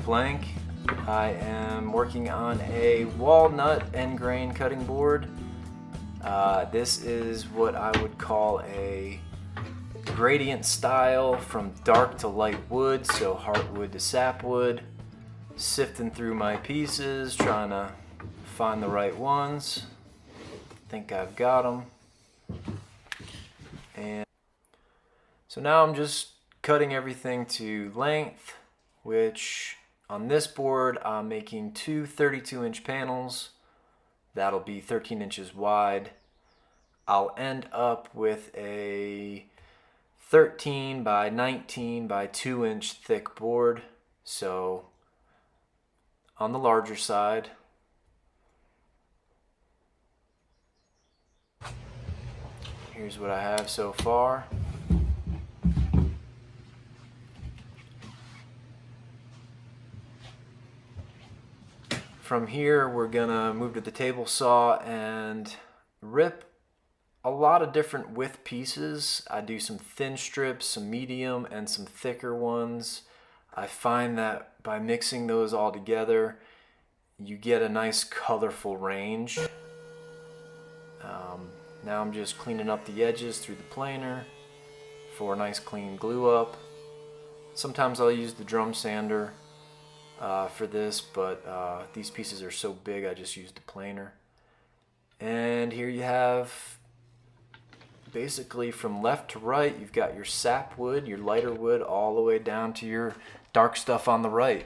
blank. I am working on a Walnut Engrain Cutting Board. This is what I would call a gradient style from dark to light wood, so heartwood to sapwood. Sifting through my pieces, trying to find the right ones. Think I've got them. And so now I'm just cutting everything to length, which on this board I'm making two 32-inch panels. That'll be 13 inches wide. I'll end up with a 13 by 19 by 2-inch thick board, so on the larger side. Here's what I have so far. From here, we're gonna move to the table saw and rip a lot of different width pieces. I do some thin strips, some medium, and some thicker ones. I find that by mixing those all together, you get a nice colorful range. Now I'm just cleaning up the edges through the planer for a nice clean glue up. Sometimes I'll use the drum sander for this, but these pieces are so big I just used the planer. And here you have, basically from left to right, you've got your sapwood, your lighter wood, all the way down to your dark stuff on the right.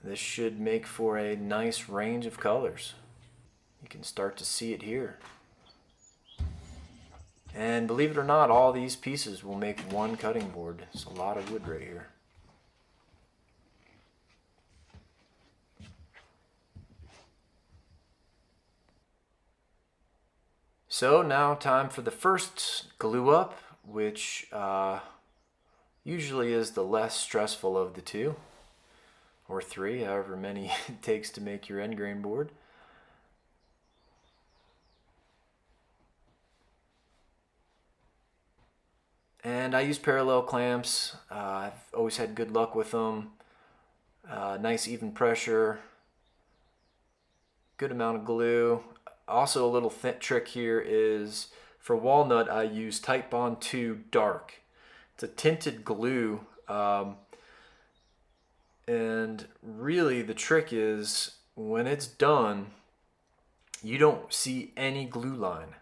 This should make for a nice range of colors. You can start to see it here. And believe it or not, all these pieces will make one cutting board. It's a lot of wood right here. So now time for the first glue up, which usually is the less stressful of the two, or three, however many it takes to make your end grain board. And I use parallel clamps. I've always had good luck with them. Nice even pressure, good amount of glue. Also, a little trick here is for walnut, I use Titebond 2 Dark. It's a tinted glue, and really the trick is when it's done, you don't see any glue line.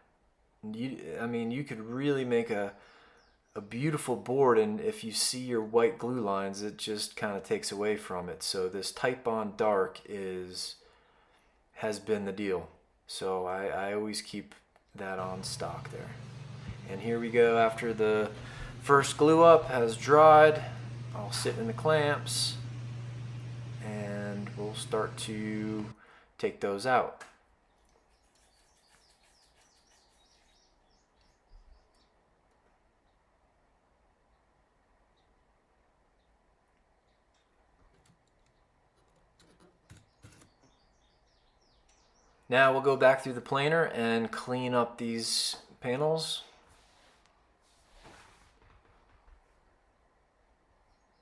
I mean, you could really make a beautiful board, and if you see your white glue lines, it just kind of takes away from it. So this Titebond Dark has been the deal. So I always keep that on stock there. And here we go, after the first glue up has dried, I'll sit in the clamps and we'll start to take those out. Now we'll go back through the planer and clean up these panels.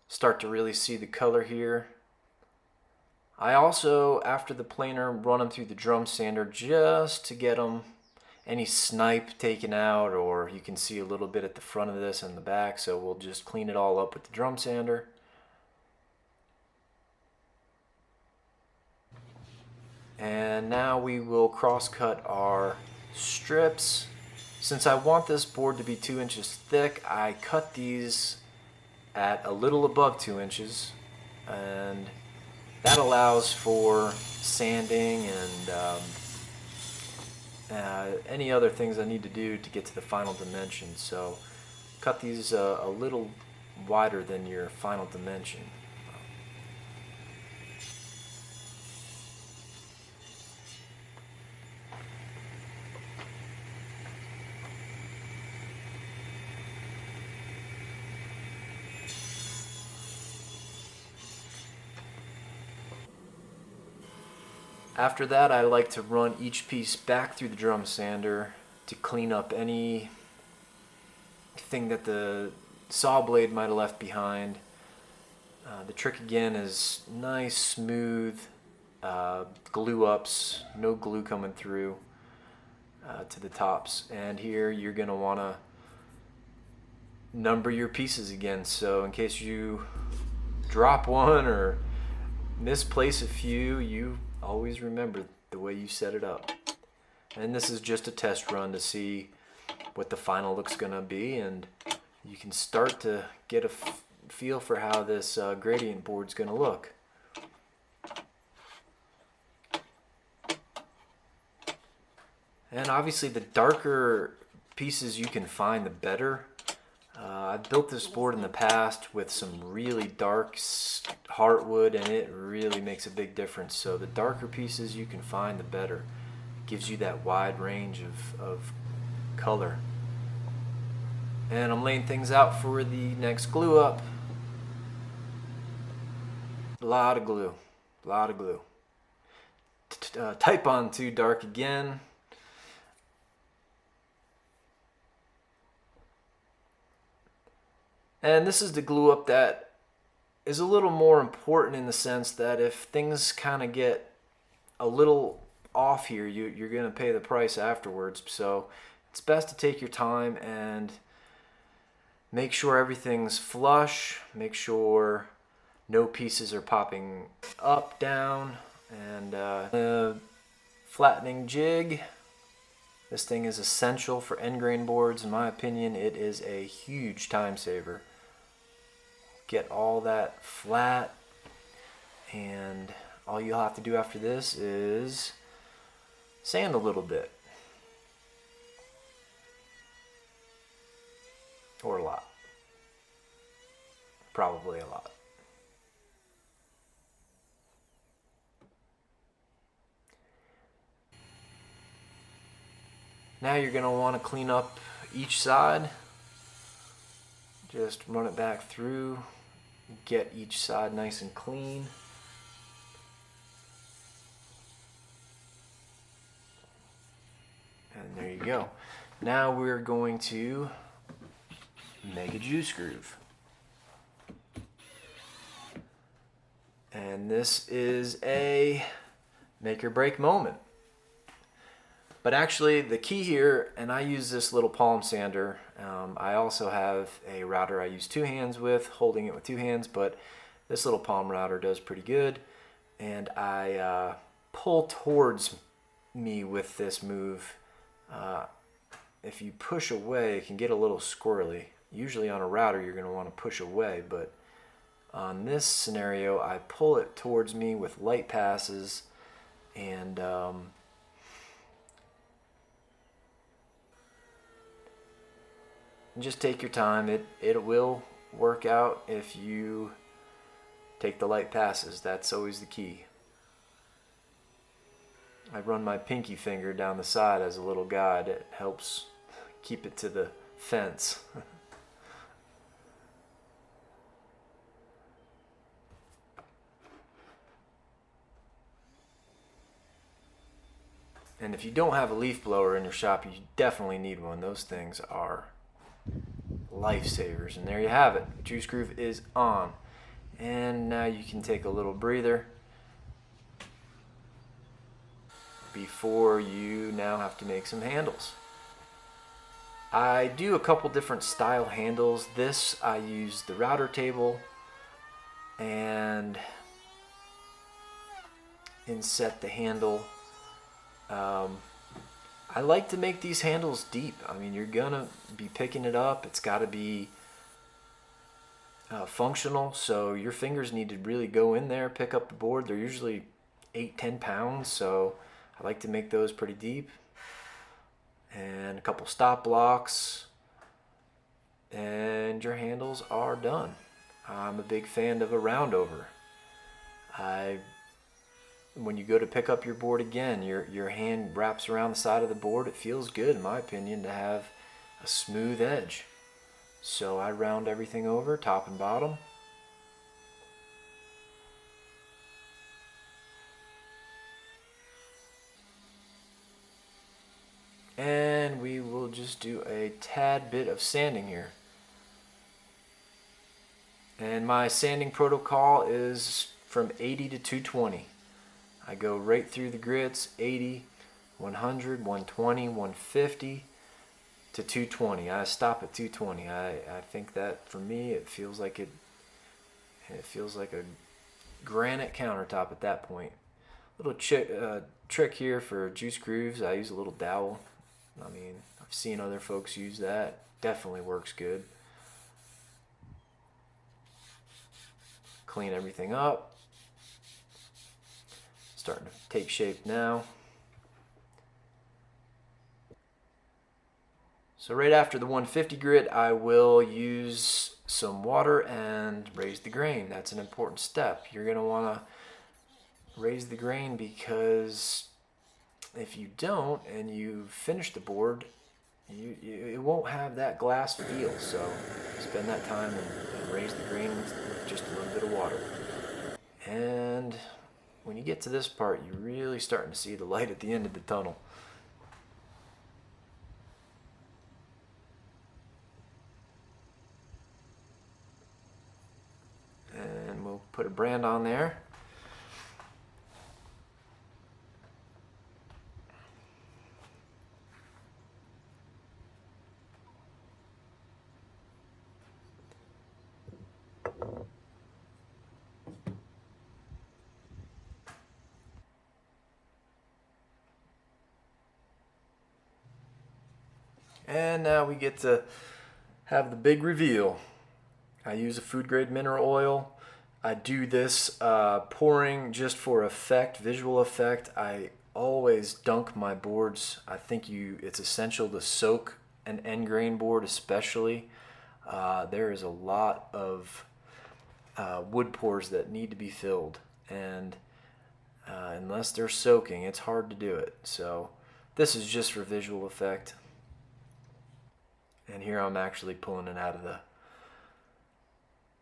Start to really see the color here. I also, after the planer, run them through the drum sander just to get them any snipe taken out, or you can see a little bit at the front of this and the back, so we'll just clean it all up with the drum sander. And now we will cross cut our strips. Since I want this board to be 2 inches thick, I cut these at a little above 2 inches, and that allows for sanding and any other things I need to do to get to the final dimension. So cut these a little wider than your final dimension. After that, I like to run each piece back through the drum sander to clean up anything that the saw blade might have left behind. The trick again is nice, smooth glue ups, no glue coming through to the tops. And here you're going to want to number your pieces again, so in case you drop one or misplace a few, you always remember the way you set it up. And this is just a test run to see what the final look's gonna be, and you can start to get a feel for how this gradient board's gonna look. And obviously the darker pieces you can find, the better. I've built this board in the past with some really dark heartwood, and it really makes a big difference. So the darker pieces you can find, the better. It gives you that wide range of color. And I'm laying things out for the next glue up. A lot of glue, a lot of glue. Type on too dark again. And this is the glue up that is a little more important in the sense that if things kind of get a little off here, you're going to pay the price afterwards. So it's best to take your time and make sure everything's flush, make sure no pieces are popping up, down, and flattening jig. This thing is essential for Endgrain boards. In my opinion, it is a huge time saver. Get all that flat, and all you'll have to do after this is sand a little bit. Or a lot. Probably a lot. Now you're going to want to clean up each side. Just run it back through, get each side nice and clean. And there you go. Now we're going to make a juice groove. And this is a make or break moment. But actually the key here, and I use this little palm sander. I also have a router I use two hands with, holding it with two hands, but this little palm router does pretty good. And I pull towards me with this move. If you push away, it can get a little squirrely. Usually on a router you're going to want to push away, but on this scenario I pull it towards me with light passes, and just take your time. It will work out if you take the light passes. That's always the key. I run my pinky finger down the side as a little guide. It helps keep it to the fence. And if you don't have a leaf blower in your shop, you definitely need one. Those things are lifesavers. And there you have it. Juice groove is on. And now you can take a little breather before you now have to make some handles. I do a couple different style handles. This, I use the router table and inset the handle. I like to make these handles deep. I mean, you're gonna be picking it up. It's got to be functional, so your fingers need to really go in there, pick up the board. They're usually 8-10 pounds, so I like to make those pretty deep. And a couple stop blocks, and your handles are done. I'm a big fan of a roundover. When you go to pick up your board again, your hand wraps around the side of the board. It feels good, in my opinion, to have a smooth edge. So I round everything over, top and bottom. And we will just do a tad bit of sanding here. And my sanding protocol is from 80 to 220. I go right through the grits, 80, 100, 120, 150 to 220. I stop at 220. I think that for me it feels like a granite countertop at that point. Little trick here for juice grooves, I use a little dowel. I mean, I've seen other folks use that. Definitely works good. Clean everything up. Starting to take shape now. So right after the 150 grit, I will use some water and raise the grain. That's an important step. You're going to want to raise the grain because if you don't and you finish the board, it won't have that glass feel. So spend that time and raise the grain with just a little bit of water. And when you get to this part, you're really starting to see the light at the end of the tunnel. And we'll put a brand on there. And now we get to have the big reveal. I use a food grade mineral oil. I do this pouring just for effect, visual effect. I always dunk my boards. I think it's essential to soak an Endgrain board especially. There is a lot of wood pores that need to be filled, and unless they're soaking, it's hard to do it. So this is just for visual effect. And here I'm actually pulling it out of the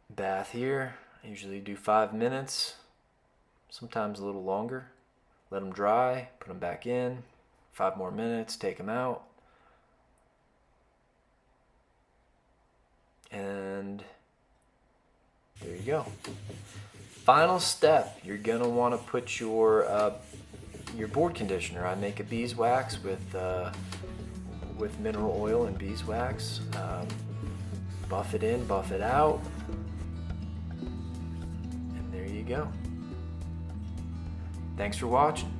bath here. I usually do 5 minutes, sometimes a little longer. Let them dry, put them back in, 5 more minutes, take them out. And there you go. Final step, you're gonna wanna put your board conditioner. I make a beeswax with mineral oil and beeswax. Buff it in, buff it out. And there you go. Thanks for watching.